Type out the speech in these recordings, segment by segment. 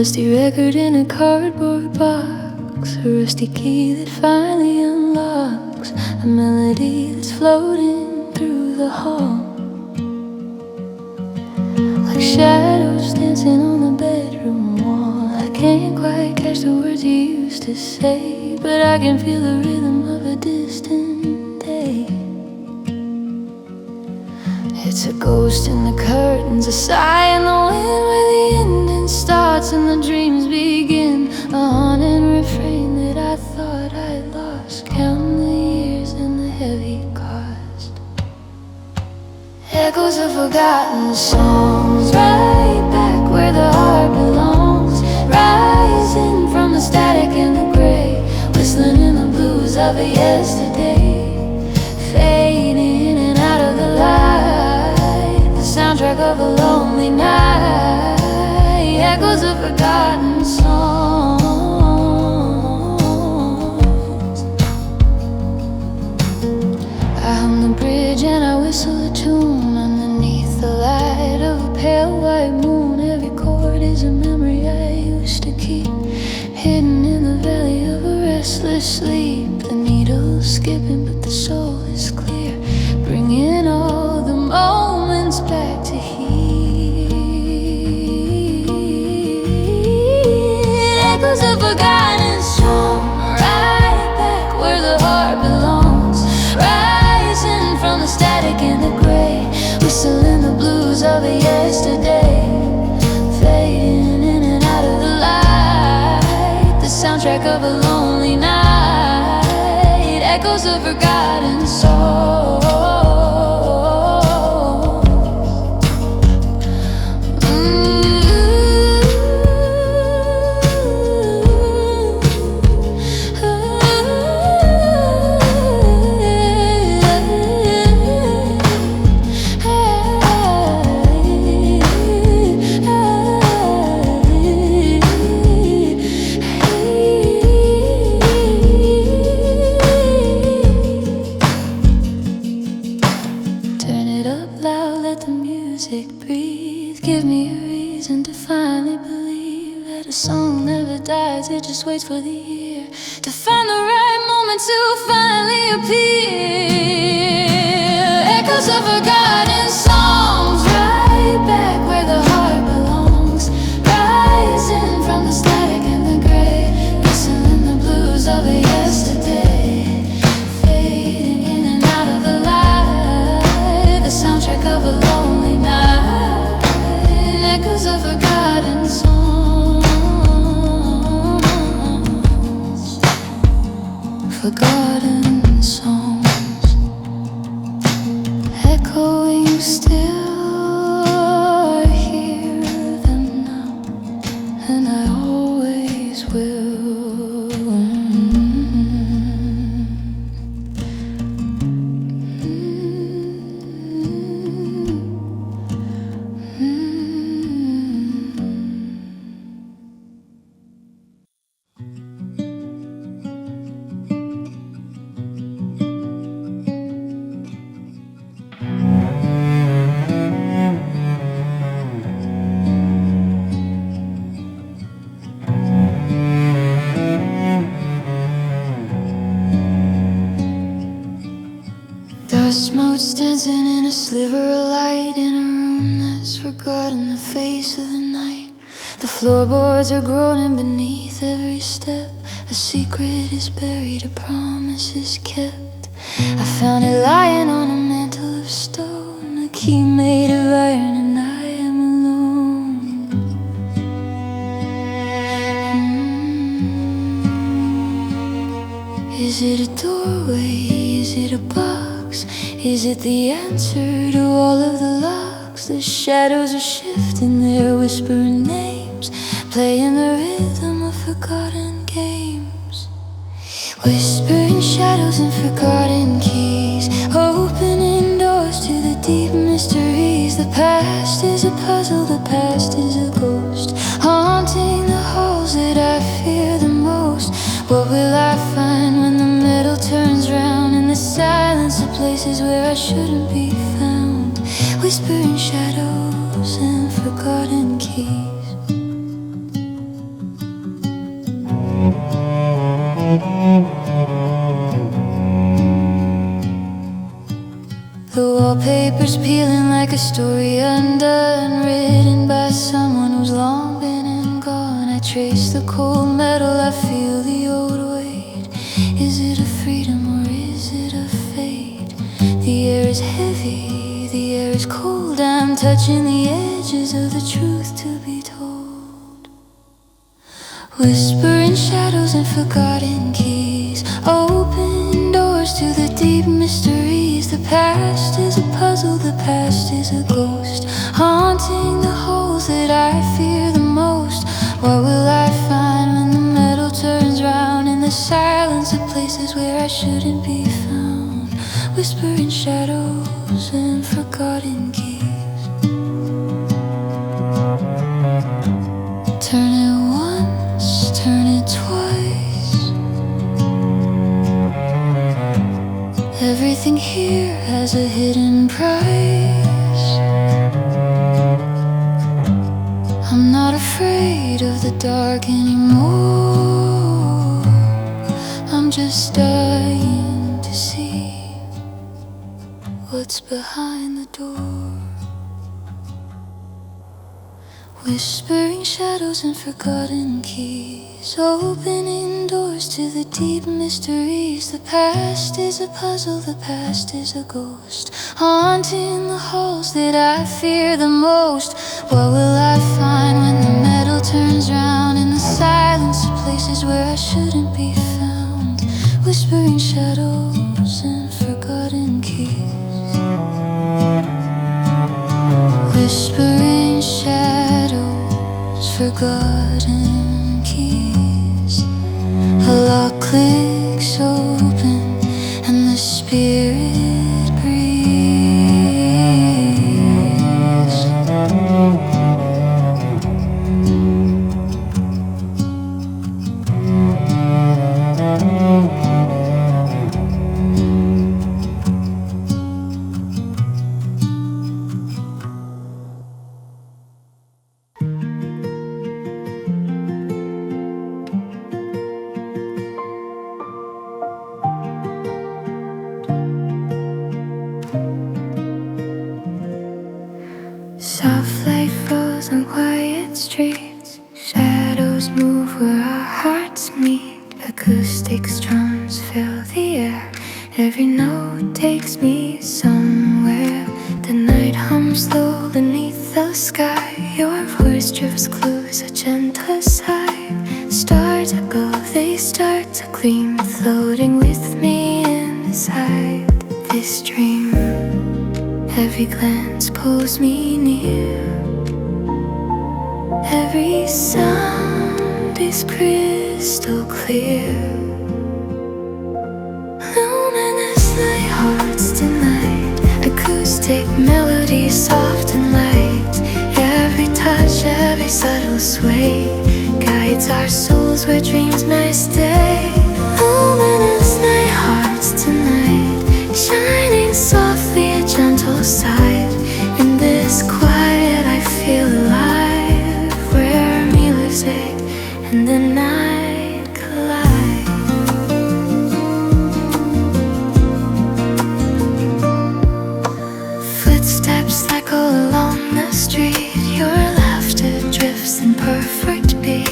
dusty record in a cardboard box, a rusty key that finally unlocks a melody that's floating through the hall. Like shadows dancing on the bedroom wall. I can't quite catch the words you used to say, but I can feel the rhythm of a distant day. It's a ghost in the curtains, a sigh in the wind, where the ending starts and the dreams begin. A haunted refrain that I thought I'd lost, counting the years and the heavy cost. Echoes of forgotten songs, right back where the heart belongs. Rising from the static and the gray, whistling in the blues of a yesterday. Fading in and out of the light, the soundtrack of a lonely night. Echoes of forgotten songs. I hum the bridge and I whistle a tune underneath the light of a pale white moon. Every chord is a memory I used to keep, hidden in the valley of a restless sleep. The needle's skipping but the soul is clear, bringing all the moments back to here. Echoes of forgotten song, right back where the heart belongs. Rising from the static and the gray, whistling the blues of a yesterday. Fading in and out of the light, the soundtrack of a lonely night. Echoes of forgotten songs. It just waits for the year to find the right moment to finally appear. Echoes of forgotten songs, right back where the heart belongs. Rising from the static and the gray, whistling the blues of a yesterday. Fading in and out of the light, the soundtrack of a lonely night. Echoes of forgotten songs. Forgotten songs, echoing still. I hear them now, and I always will. Dust motes dancing in a sliver of light, in a room that's forgotten the face of the night. The floorboards are groaning beneath every step. A secret is buried, a promise is kept. I found it lying on a mantle of stone, a key made of iron, and I am alone. Is it a doorway? Is it a box? Is it the answer to all of the locks? The shadows are shifting, they're whispering names, playing the rhythm of forgotten games. Whispering shadows and forgotten keys, opening doors to the deep mysteries. The past is a puzzle, the past is a ghost, haunting the halls that I fear the most. What will I find when the metal turns round, in the silence of places where I shouldn't be found? Whispering shadows and forgotten keys. a story undone, written by someone who's long been and gone. I trace the cold metal, I feel the old weight. Is it a freedom or is it a fate? The air is heavy, the air is cold. I'm touching the edges of the truth to be told. Whispering shadows and forgotten keys, open doors to the deep mysteries. The past is a puzzle, the past is a ghost, haunting the holes that I fear the most. What will I find when the metal turns round in the silence of places where I shouldn't be found? Whispering shadows and forgotten keys. Turn it once, turn it twice. Everything here has a hidden price. I'm not afraid of the dark anymore. I'm just dying to see what's behind the door. Whispering shadows and forgotten keys, opening doors to the deep mysteries. The past is a puzzle, the past is a ghost, haunting the halls that I fear the most. What will I find when the metal turns round in the silence of places where I shouldn't be found? Whispering shadows and forgotten keys. Whispering shadows, forgotten keys. A lock clicks open and the spirit breathes. Soft light falls on quiet streets. Shadows move where our hearts meet. Acoustic strums fill the air. Every note takes me somewhere. The night hums low beneath the sky. Your voice drifts clues, a gentle sigh. Stars above, they start to gleam, floating with me inside this dream. Every glance pulls me near. Every sound is crystal clear. Luminous night hearts tonight. Acoustic melody, soft and light. Every touch, every subtle sway guides our souls where dreams may stay. Luminous night hearts tonight, shining softly, a gentle side. In this quiet I feel alive, where music and the night collide. Footsteps echo along the street. Your laughter drifts in perfect beat.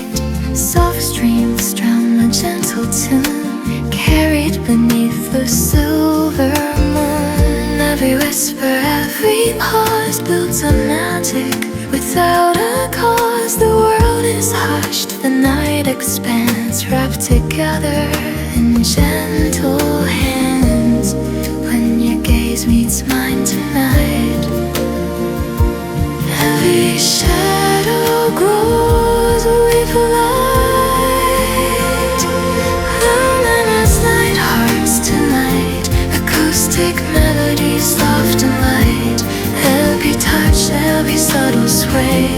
Soft streams strum a gentle tune, carried beneath the silver moon. Every whisper, every pause builds a magic without a cause. The world is hushed, the night expands, wrapped together in gentle hands. When your gaze meets mine tonight, every shadow grows, we collide. Luminous night hearts tonight. Acoustic melody, soft and light. Every touch, every subtle sway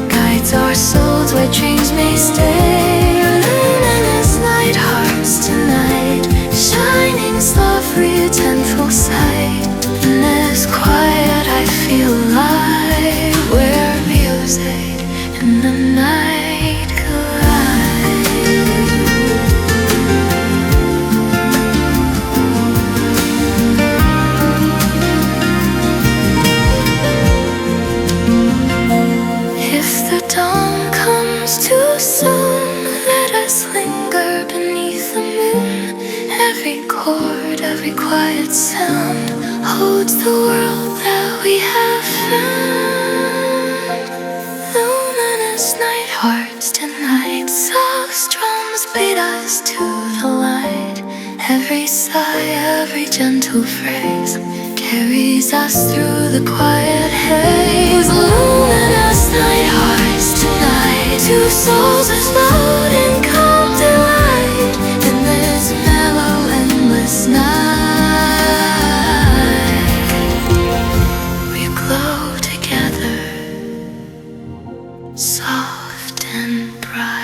guides our souls where dreams may stay. Luminous night hearts tonight, shining softly, a gentle sight. In this quiet I feel alive, where music and the night collide. every quiet sound holds the world that we have found. Luminous night hearts tonight, soft drums beat us to the light. Every sigh, every gentle phrase carries us through the quiet haze. Luminous night hearts tonight, two souls explode in calm delight in this mellow, endless night. We glow together, soft and bright.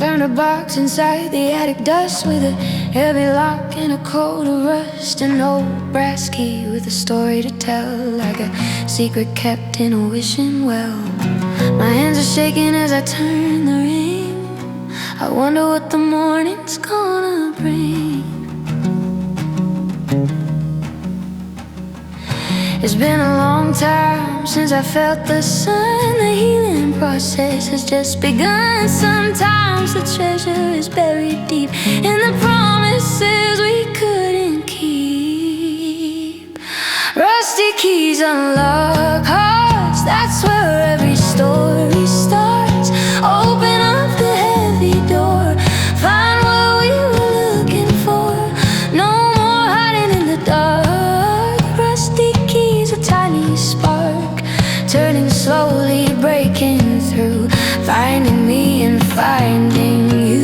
Found a box inside the attic dust with a heavy lock and a coat of rust. An old brass key with a story to tell, like a secret kept in a wishing well. My hands are shaking as I turn the ring. I wonder what the morning's gonna bring. It's been a long time since I felt the sun. The healing process has just begun. Sometimes the treasure is buried deep in the promises we couldn't keep. Rusty keys unlock hearts, that's where every story starts. Open up the heavy door, find what we were looking for. No more hiding in the dark. Rusty keys, a tiny spark, turning slowly, breaking through, finding me and finding you.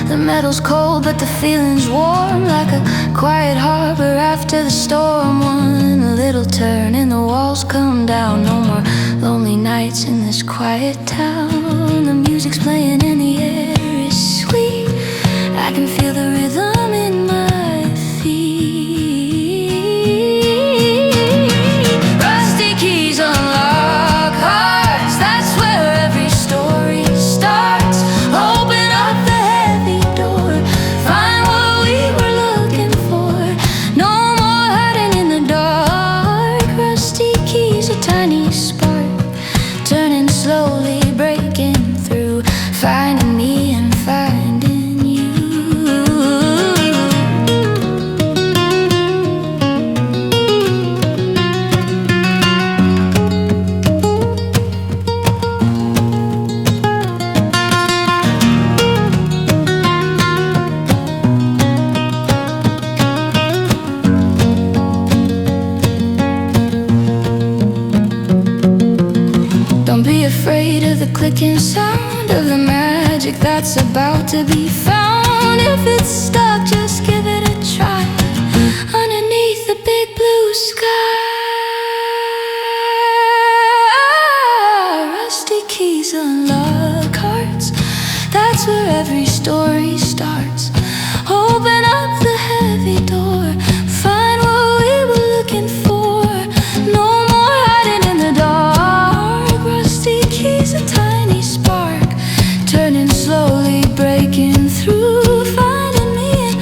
The metal's cold but the feeling's warm, like a quiet harbor after the storm. One little turn and the walls come down. No more lonely nights in this quiet town. The music's playing and the air is sweet. I can feel the rhythm in my feet. Rusty keys unlock hearts, that's where every story starts. Open up the heavy door, find what we were looking for. No more hiding in the dark. Rusty keys, a tiny spark, turning slowly, breaking through, finding me and finding you. Don't be afraid of the clicking sound of the magic that's about to be found. If it's stuck, just give it a try. Underneath the big blue sky, rusty keys unlock hearts, that's where every story starts. Open up the heavy door, find what we were looking for. No more hiding in the dark. Rusty keys, a tiny spark, turning slowly, breaking through, finding me and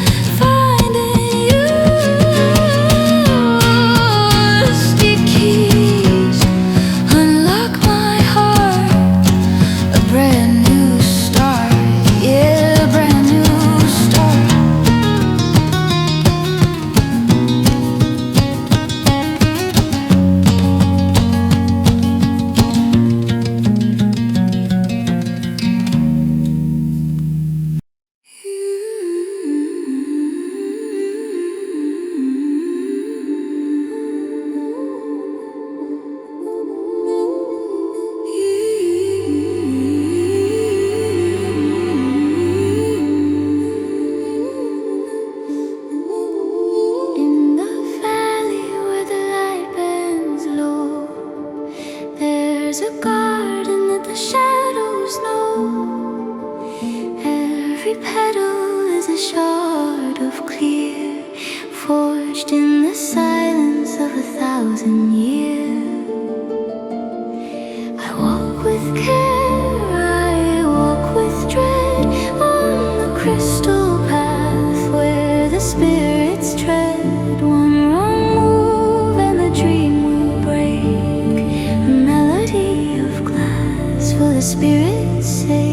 Launched in the silence of 1,000 years, I walk with care, I walk with dread on the crystal path where the spirits tread. One wrong move and the dream will break. A melody of glass for the spirits say.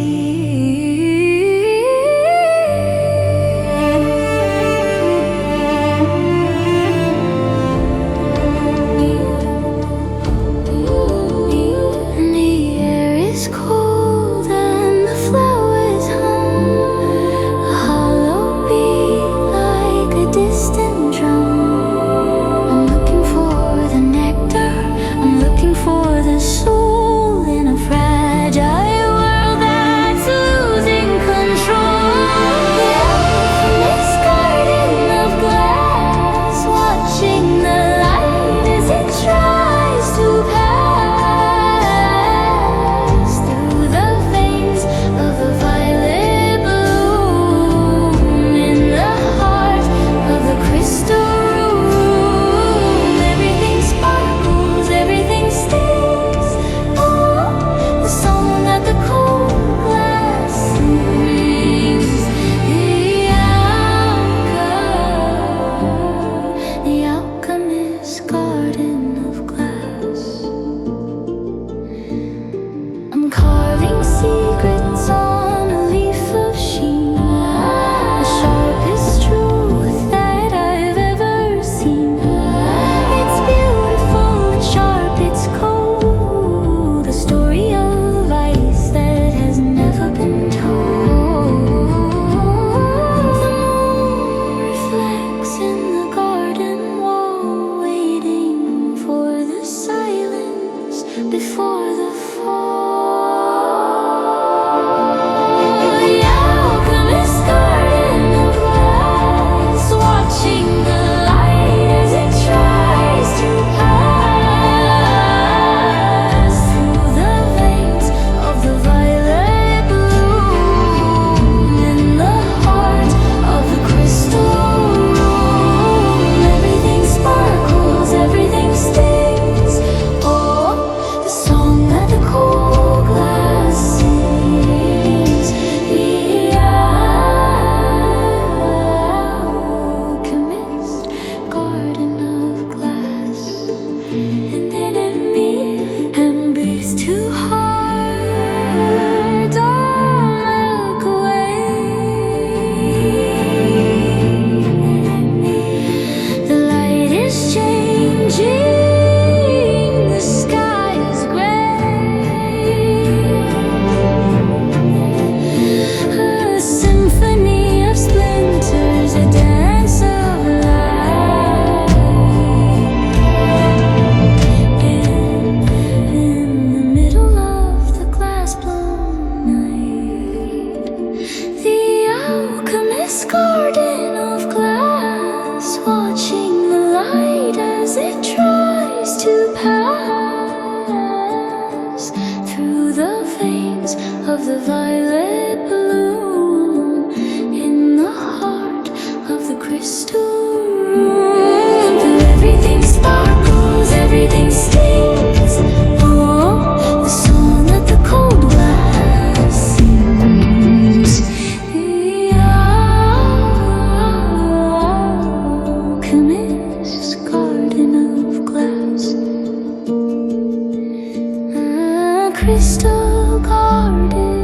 Crystal garden,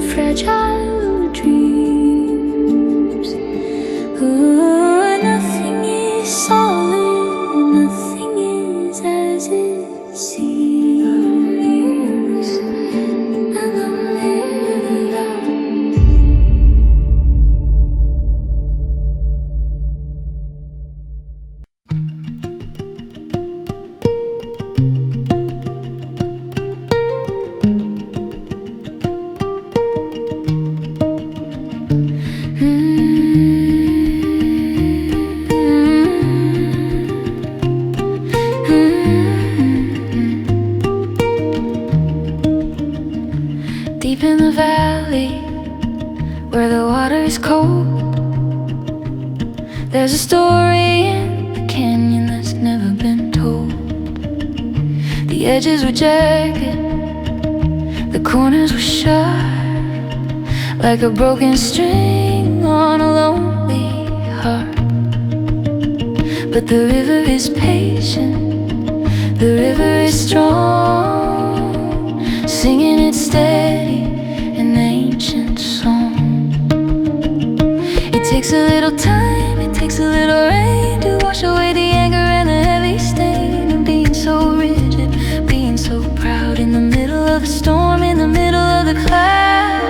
fragile dreams. Nothing is solid, nothing is as it seems. And I'm living There's a story in the canyon that's never been told. The edges were jagged, the corners were sharp, like a broken string on a lonely heart. But the river is patient, the river is strong, singing its steady and ancient song. It takes a little time, it takes a little rain to wash away the anger and the heavy stain of being so rigid, being so proud in the middle of the storm, in the middle of the cloud.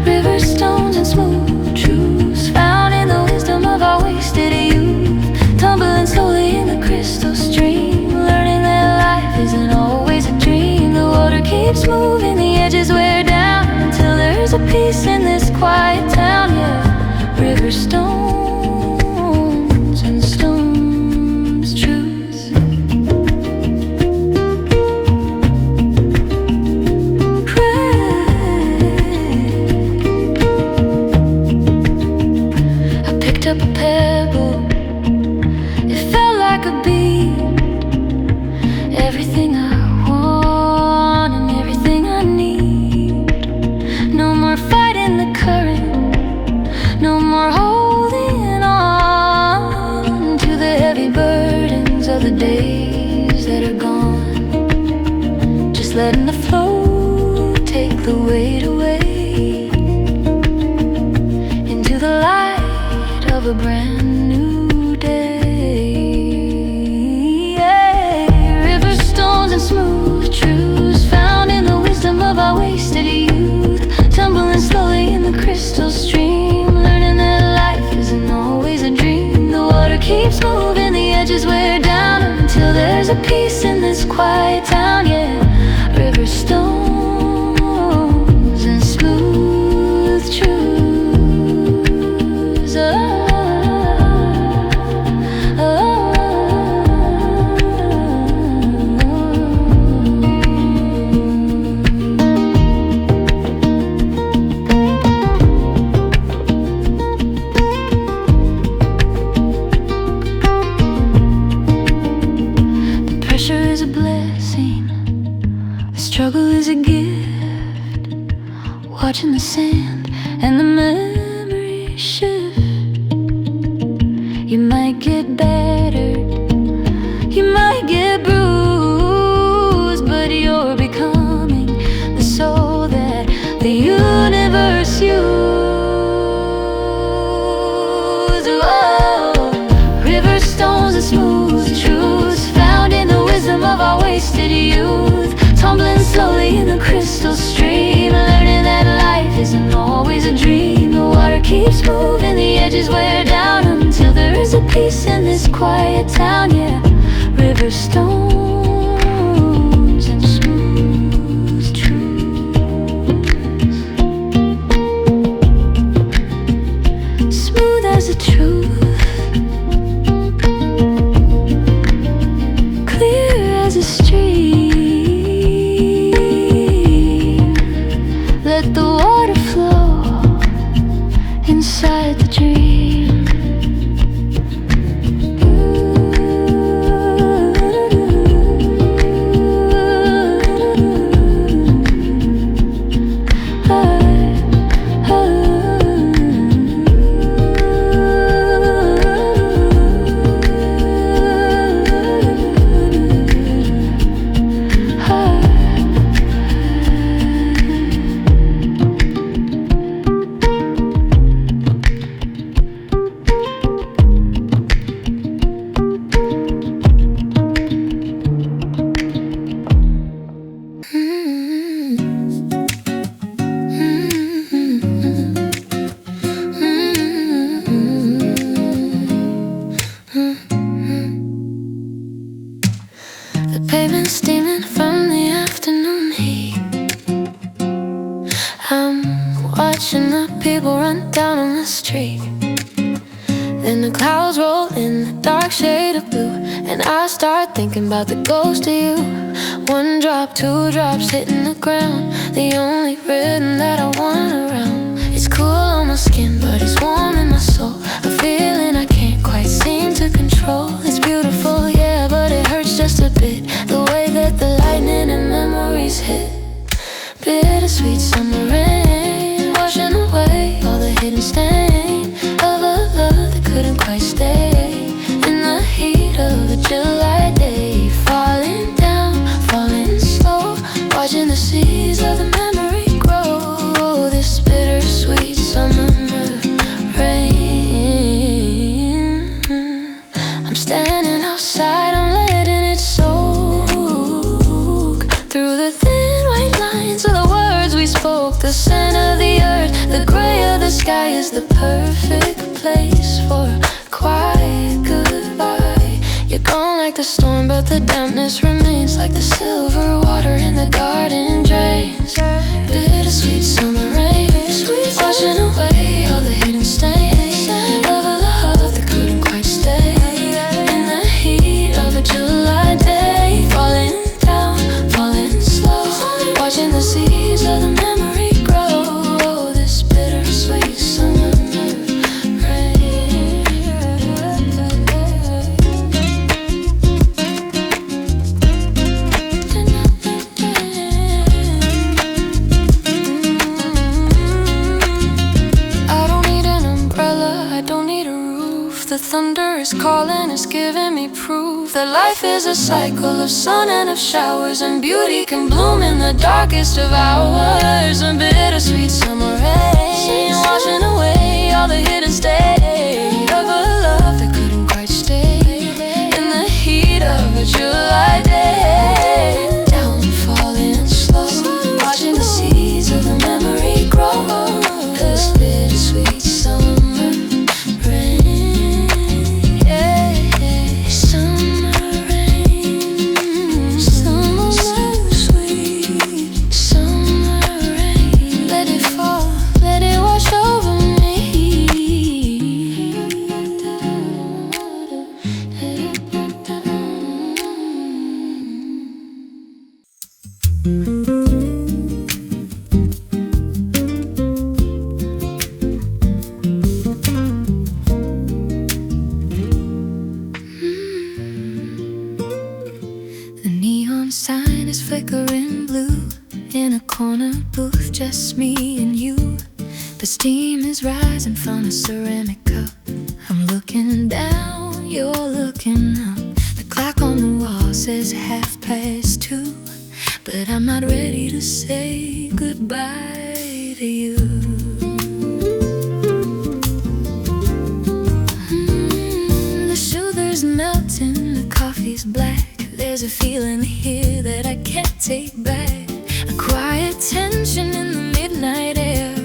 River stones and smooth truths found in the wisdom of our wasted youth, tumbling slowly in the crystal stream, learning that life isn't always a dream. The water keeps moving, the edges wear down until there's a peace in this quiet town, yeah. River stones and stones truths. I picked up a pebble, it felt like a beat. Everything I want and everything I need. No more fighting the current, no more holding on to the heavy burdens of the days that are gone. Just letting the flow take the weight away into the light of a brand new day. Yeah. River stones and smooth truths found in the wisdom of our wasted youth, tumbling slowly in the crystal stream, learning that life isn't always a dream. The water keeps moving, the edges wear down until there's a peace in this quiet town, yeah. River stones and smooth truths. Pressure is a blessing, the struggle is a gift. Watching the sand and the memories shift. You might get battered, you might get bruised, but you're becoming the soul that the universe used. Oh, river stones and smooth truths found in the wisdom of our wasted youth, tumbling slowly in the crystal stream, learning that life isn't always a dream. The water keeps moving, the edges wear down until there is a peace in this quiet town, yeah. River stones and smooth truths, smooth as the truth, clear as a stream. Let the water flow inside the dream. The pavement steaming from the afternoon heat. I'm watching the people run down on the street. Then the clouds roll in the dark shade of blue, and I start thinking about the ghost of you. One drop, two drops hitting the ground, the only rhythm that I want around. It's cool on my skin, but it's warm in my soul, a feeling I can't sky is the perfect place for a quiet goodbye. You're gone like the storm, but the dampness remains, like the silver water in the garden drains. Bittersweet summer rain, washing away all the hidden stains of a love that couldn't quite stay. In the heat of a July day, falling down, falling slow, watching the seeds of the memory grow. This bittersweet summer rain. I don't need an umbrella, I don't need a roof. The thunder is calling, it's giving me proof that life is a cycle of sun and of showers, and beauty can bloom in the darkest of hours. A bittersweet summer rain, washing away all the hidden stains of a love that couldn't quite stay. In the heat of a July day, down, falling slow, watching the seeds of the memory grow. This bittersweet summer rain, yeah, summer rain, summer sweet summer rain. Let it fall, let it wash over me. The neon sign is flickering blue in a corner booth, just me and you. The steam is rising from a ceramic cup. I'm looking down, you're looking up. The clock on the wall says 2:30, but I'm not ready to say goodbye to you. The sugar's melting, the coffee's black. There's a feeling here that I can't take back. A quiet tension in the midnight air,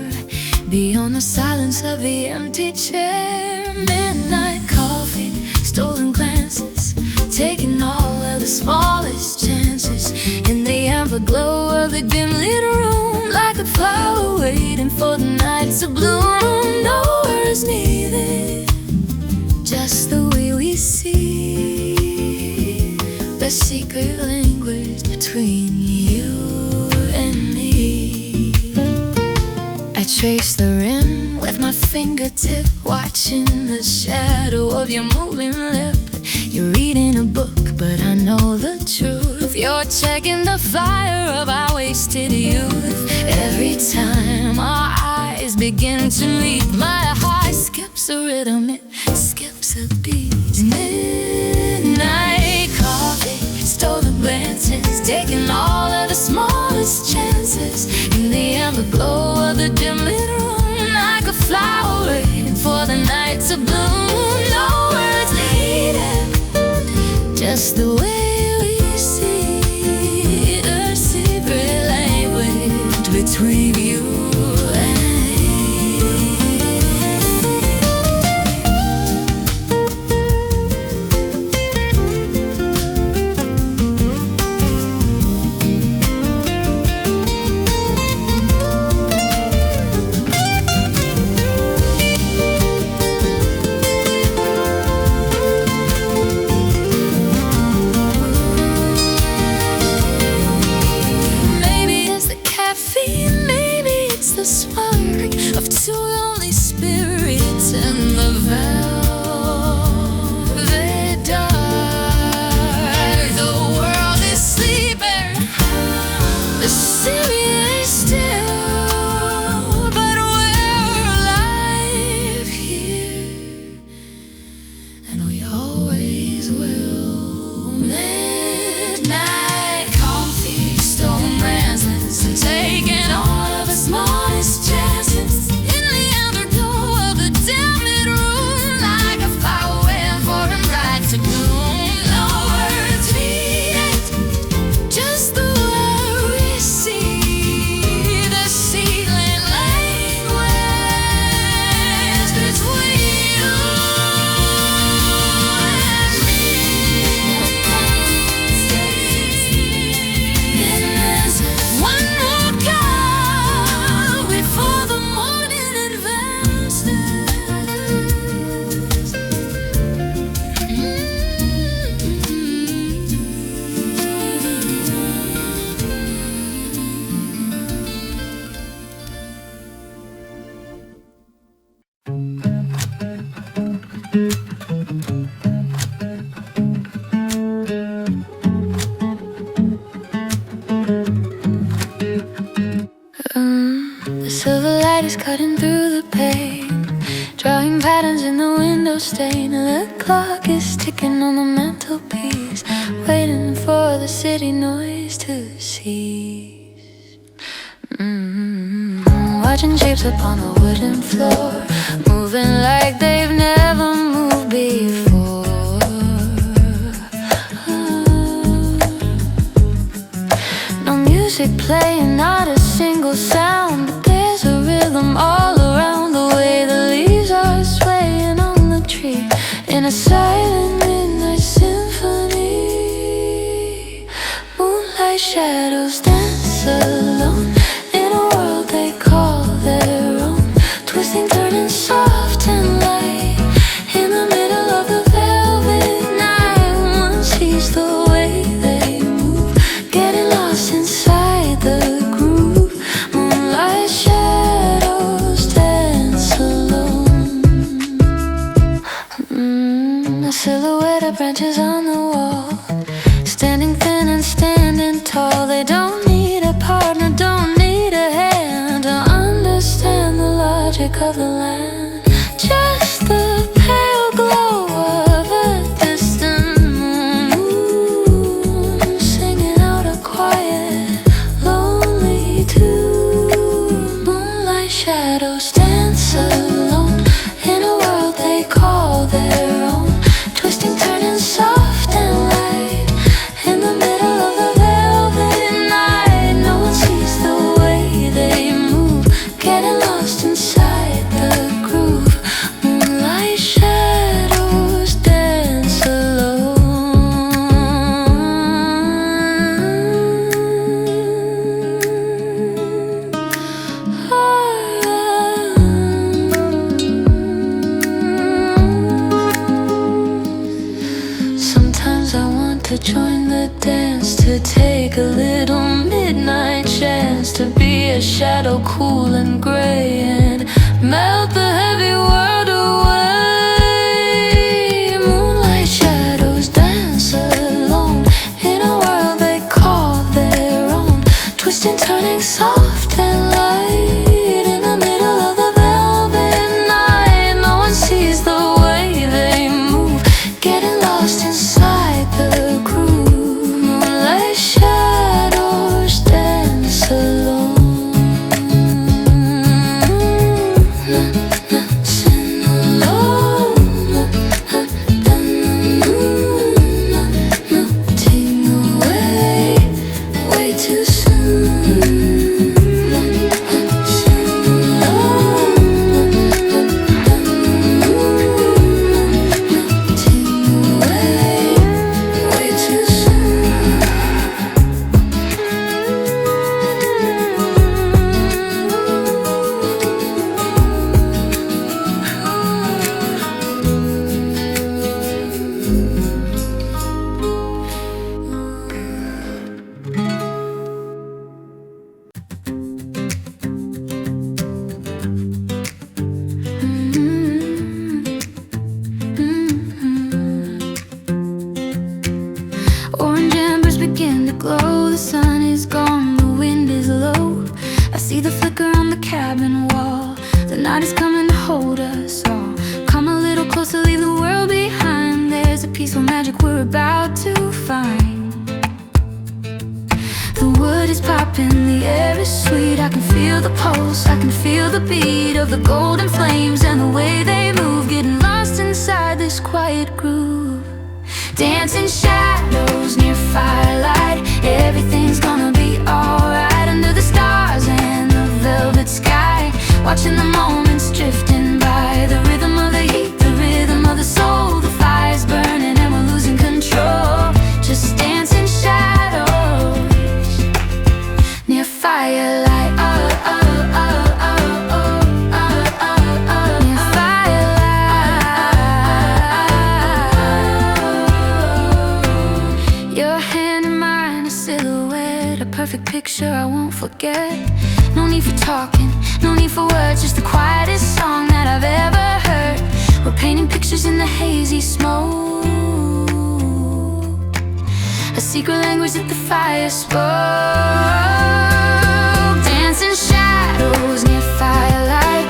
beyond the silence of the empty chair. Midnight coffee, stolen glances, taking all of the smallest chances. In the amber glow of the dim lit room, like a flower waiting for the night to bloom. No words needed, just the way we see the secret language between you and me. I trace the rim with my fingertip, watching the shadow of your moving lip. You're reading a book, but I know the truth. You're checking the fire of our wasted youth. Every time our eyes begin to meet, my heart skips a rhythm, it skips a beat. Midnight coffee, stolen glances, taking all of the smallest chances. In the amber glow of the dim lit room, like a flower waiting for the night to bloom. No words needed, just the way we see the secret language between you and me. cutting through the pain, drawing patterns in the window stain. The clock is ticking on the mantelpiece, waiting for the city noise to cease. Watching shapes upon a wooden floor, moving like they've never moved before. No music playing, not a single sound, but there's a rhythm all around. The way the leaves are swaying on the tree in a silent midnight symphony. Moonlight shadows dance alone in a world they call their own, twisting, turning soft and light in the middle of the velvet night. One sees the way they move, getting lost inside the groove. Moonlight shadows dance alone. A silhouette of branches on the wall, standing thin and standing tall. They don't need a partner, don't need a hand to understand the logic of the land. Just the pale glow of a distant moon, singing out a quiet, lonely tune. Moonlight shadows dance alone in a world they call their own, twisting, turning soft and light in the middle of the velvet night. No one sees the way they move, getting lost inside the groove. Moonlight shadows dance alone. Sometimes I want to join the dance, to take a little midnight chance, to be a shadow cool and gray and melt the heavy world away. Moonlight shadows dance alone in a world they call their own, twisting, turning soft and light in the middle of the velvet night. No one sees the way they move, getting lost inside the groove. Moonlight shadows dance alone. Dancing alone. Melting away way too soon. Dancing alone. Melting away way too soon. Orange embers begin to glow. The sun is gone, the wind is low. I see the flicker on the cabin wall. The night is coming to hold us all. Come a little closer, leave the world behind. There's a peaceful magic we're about to find. The wood is popping, the air is sweet. I can feel the pulse, I can feel the beat of the golden flames and the way they move, getting lost inside this quiet groove. Dancing shadows near firelight, everything's gonna be alright. Under the stars and the velvet sky, watching the moments drifting by. The rhythm of the heat, the rhythm of the soul. The fire's burning and we're losing control. Just dancing shadows near firelight. Oh, oh, oh, oh, oh, oh, oh, oh. Near firelight. Your hand in mine, a silhouette, a perfect picture I won't forget. No need for talking, no need for words, just the quietest song that I've ever heard. We're painting pictures in the hazy smoke, a secret language that the fire spoke. Dancing shadows near firelight,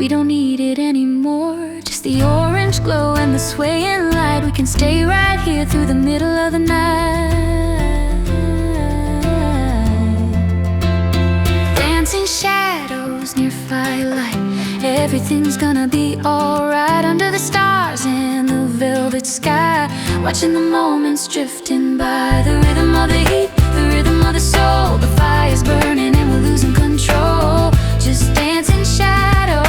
We don't need it anymore. Just the orange glow and the swaying light. We can stay right here through the middle of the night. Dancing shadows near firelight. Everything's gonna be alright under the stars and the velvet sky. Watching the moments drifting by. The rhythm of the heat, the rhythm of the soul. The fire's burning and we're losing control. Just dancing shadows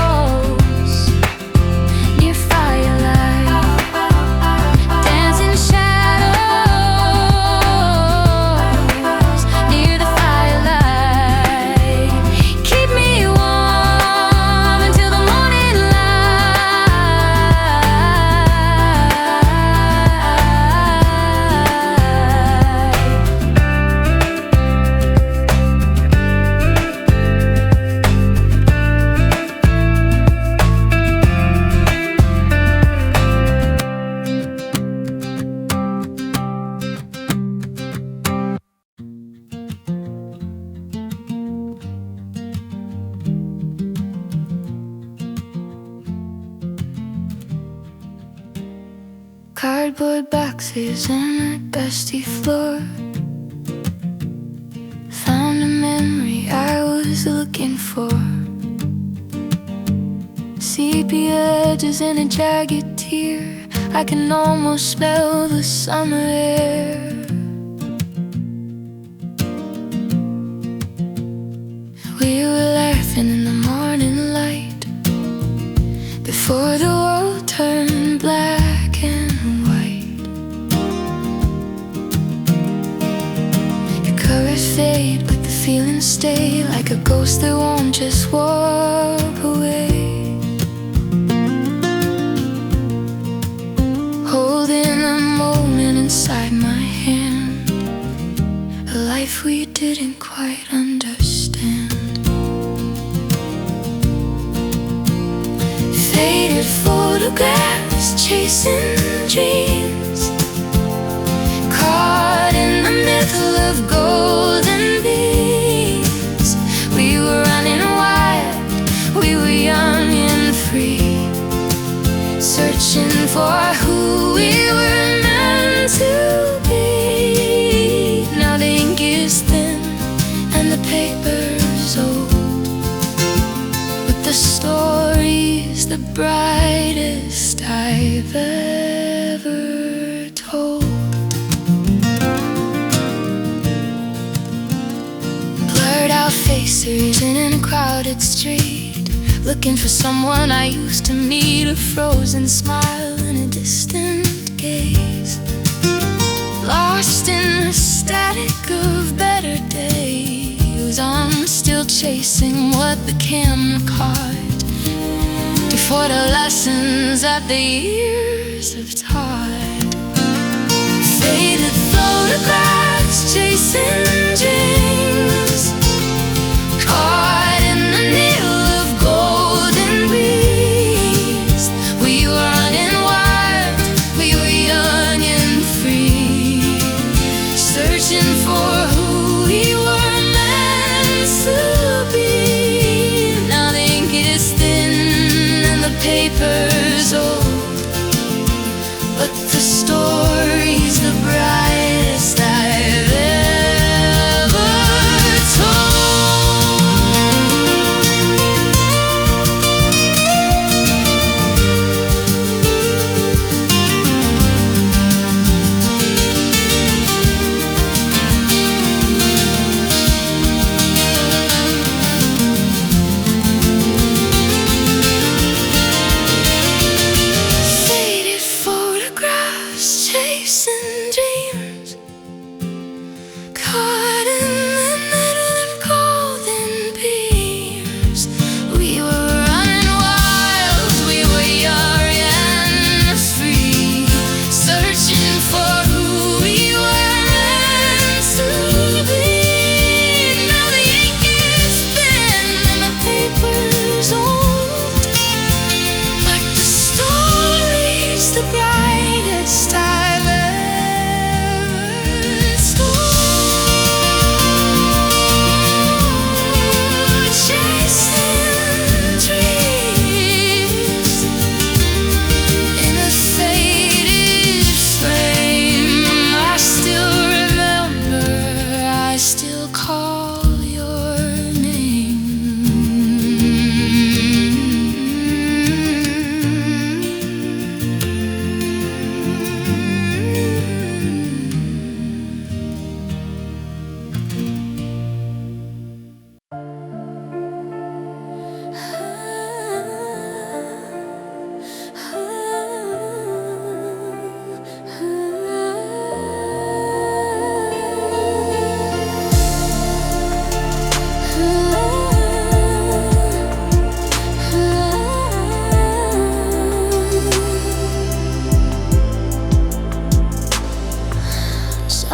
near firelight. Dancing shadows near the firelight. Keep me warm until the morning cardboard boxes on my dusty floor. Found a memory I was looking for. Sepia edges and a jagged tear. I can almost smell the summer air. We were laughing in the morning light before the world turned black and fade, but the feelings stay like a ghost that won't just walk away. Holding a moment inside my hand, a life we didn't quite understand. Faded photographs, chasing dreams, caught in the middle of golden beams. We were running wild, we were young and free, searching for who we were meant to be. Now the ink is thin and the paper's old, but the story's the brightest I've ever told. Faces in a crowded street, looking for someone I used to meet. A frozen smile and a distant gaze, lost in the static of better days. I'm still chasing what the camera caught before the lessons that the years have taught. Faded photographs, chasing dreams, caught in the middle of golden breeze. We were running wild, we were young and free, searching for who we were meant to be. Now the ink is thin and the paper's old, but the story's the brightest I've ever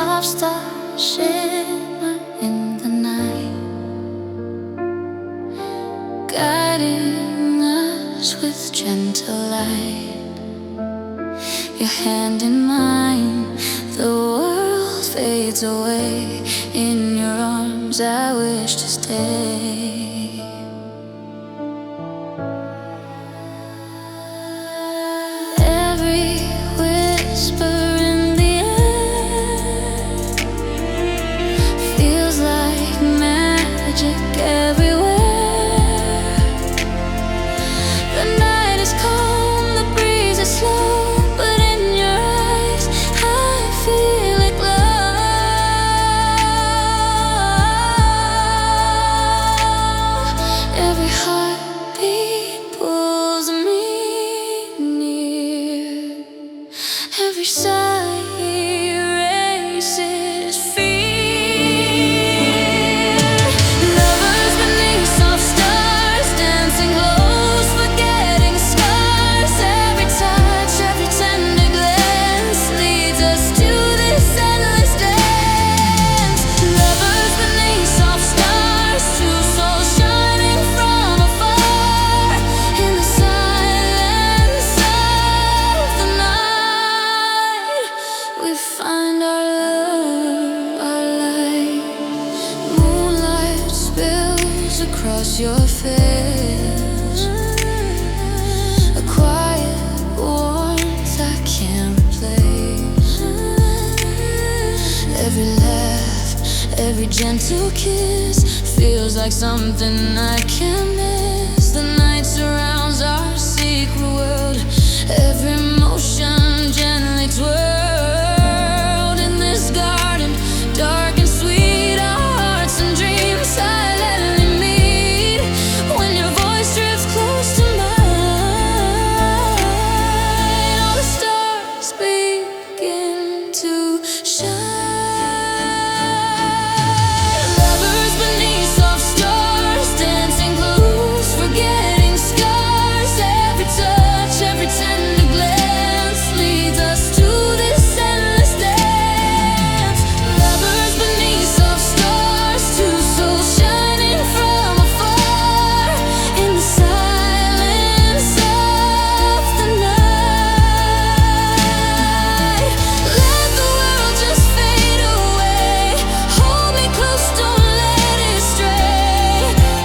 of stars shimmer in the night, guiding us with gentle light. Your hand in mine, the world fades away. In your arms I wish to stay. Every whisper in the air feels like magic everywhere. The night is calm, the breeze is slow, but in your eyes I feel it glow. Every heartbeat pulls me near, every sigh erases fear. Lovers beneath soft stars, dancing close, forgetting scars. Every touch, every tender glance leads us to this endless dance. Lovers beneath soft stars, two souls shining from afar. In the silence of the night, we find our love, our light. Moonlight spills across your face, a quiet warmth I can't replace. Every laugh, every gentle kiss feels like something I can't miss. The night surrounds our secret world, every motion gently twirled. In this garden, dark and sweet, our hearts and dreams silently meet. When your voice drifts close to mine, all the stars begin to shine. Lovers beneath soft stars, dancing close, forgetting scars. Every touch, every tender glance leads us to this endless dance. Lovers beneath soft stars, two souls shining from afar. In the silence of the night, let the world just fade away. Hold me close, don't let it stray.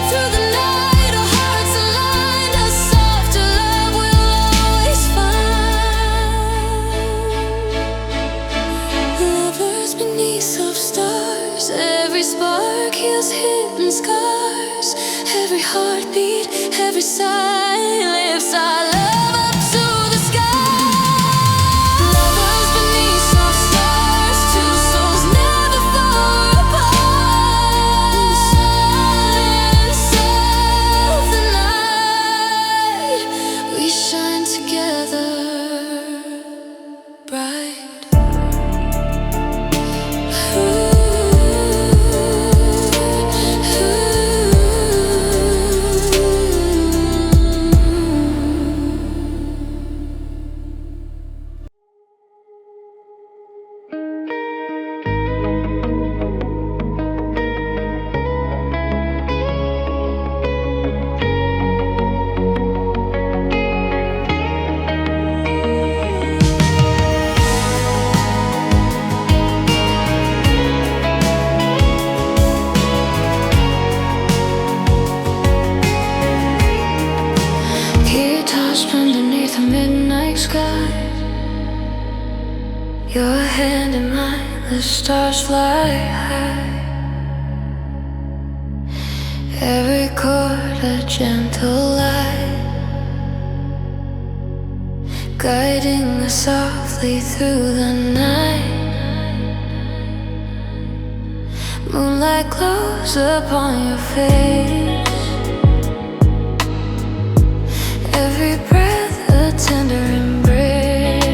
Through the night, our hearts aligned, a softer love we'll always find. Lovers beneath soft stars, every spark heals hidden scars. Every heartbeat, every sigh lifts our love up to the sky. Lovers beneath soft stars, two souls never far apart. In the silence of the night, we shine together bright. Guitars underneath a midnight sky, your hand in mine, the stars fly high. Every chord a gentle light, guiding us softly through the night. Moonlight glows upon your face, every breath a tender embrace.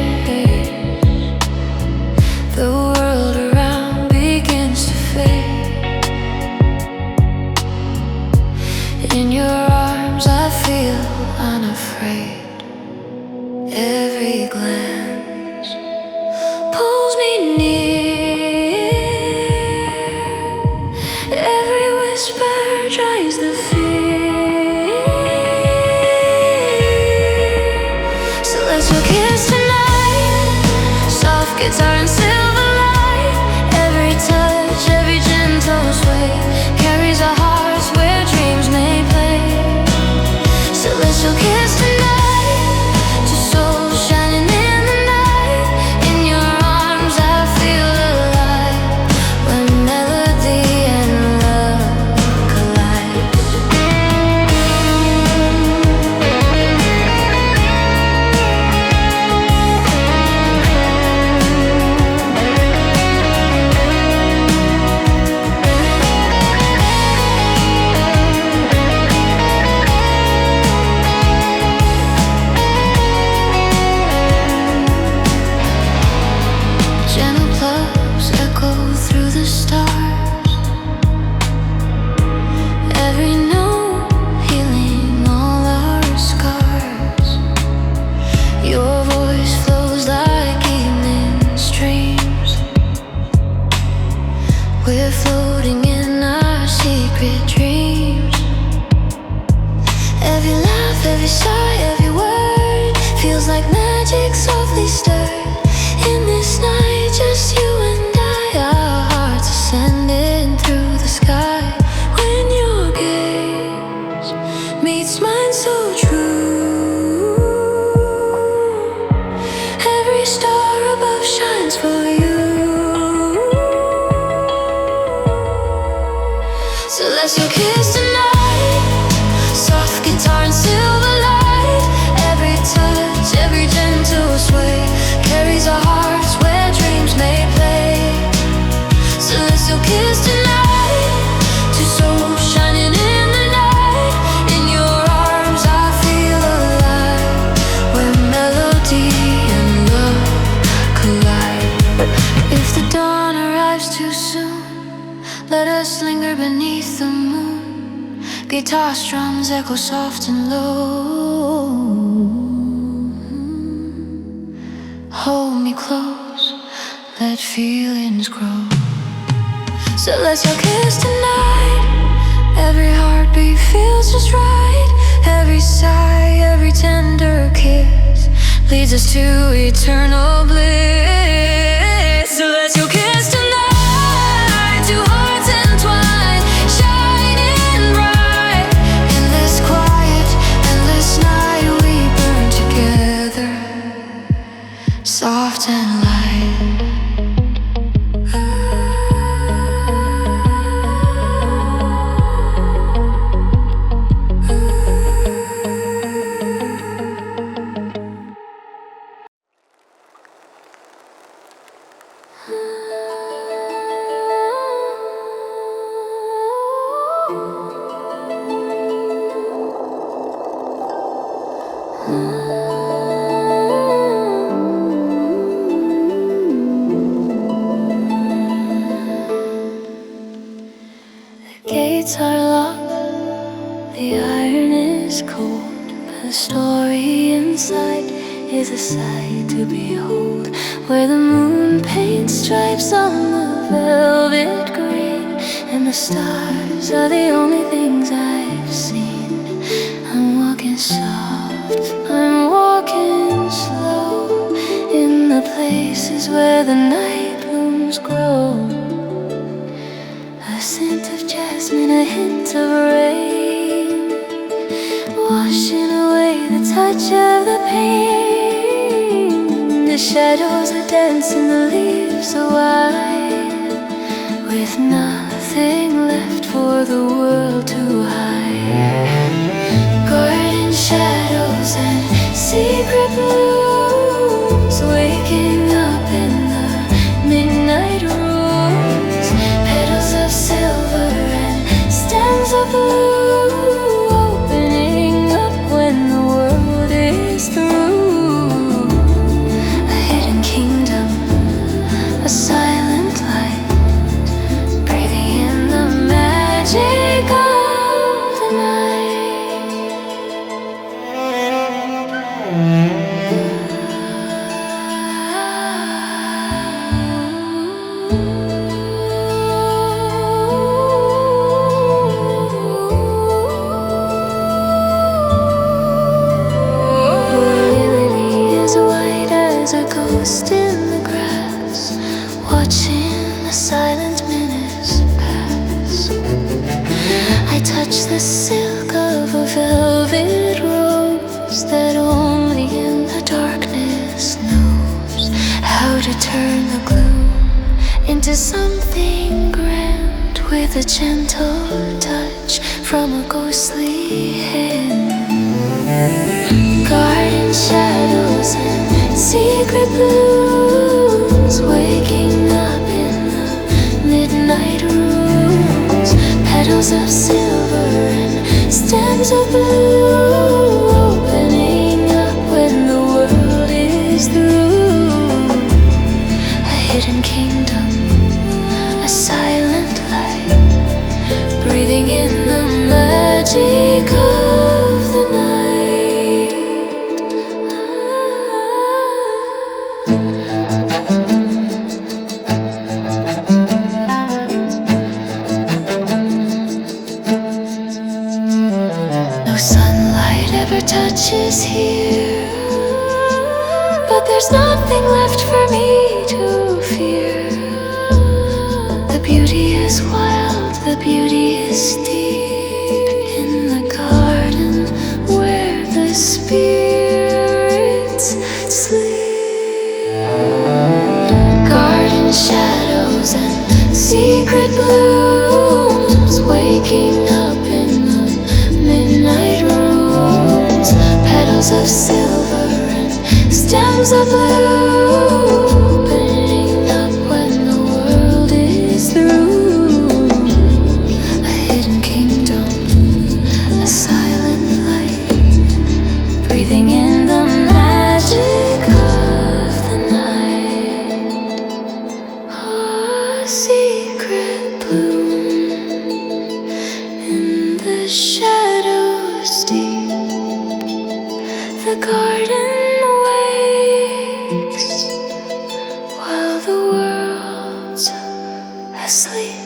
The world around begins to fade. In your arms I feel unafraid. Every glance pulls me near. We're floating in our secret dreams. Every laugh, every sigh, every word feels like magic softly stirred. In this night, just you and I, our hearts ascending through the sky. When your gaze meets mine so true, every star above shines for you. So let's go kiss tonight. Soft guitar and silver light. Every touch, every gentle sway carries our hearts where dreams may play. So let's go kiss tonight. Two souls shining in the night. In your arms I feel alive, where melody and love collide. If the dawn arrives too soon, let us linger beneath the moon. Guitar strums echo soft and low. Hold me close, let feelings grow. So let's go kiss tonight. Every heartbeat feels just right. Every sigh, every tender kiss leads us to eternal bliss. So let's go kiss tonight. Two hearts entwined, shining bright. In this quiet, endless night we burn together, soft and light. Gates are locked, the iron is cold, but the story inside is a sight to behold. Where the moon paints stripes on the velvet green, and the stars are the only things I've seen. I'm walking soft, I'm walking slow, in the places where the night blooms grow. A scent of jasmine, a hint of rain, washing away the touch of the pain. The shadows are dancing, the leaves are white, with nothing left for the world to hide. Garden shadows and secret blooms, waking up in the midnight rooms. Petals of silver and stems of blue, opening up when the world is through. A hidden kingdom, a silent light, breathing in the magic of the night. A ghost in the grass, watching the silent minutes pass. I touch the silk of a velvet rose that only in the darkness knows how to turn the gloom into something grand, with a gentle touch from a ghostly hand. Garden shadows and secret blooms, waking up in the midnight rooms. Petals of silver and stems of blue, opening up when the world is through. A hidden kingdom, a silent light, breathing in the magic of the night. reaches here, but there's nothing left for me to fear. The beauty is wild, the beauty is deep in the garden where the spirits sleep. Garden shadows and secret blooms, waking up in the midnight rooms. Petals of silver and stems of blue, burning up when the world is through. A hidden kingdom, a silent light, breathing in the magic of the night. A secret bloom in the shadows deep. The garden wakes while the world's asleep.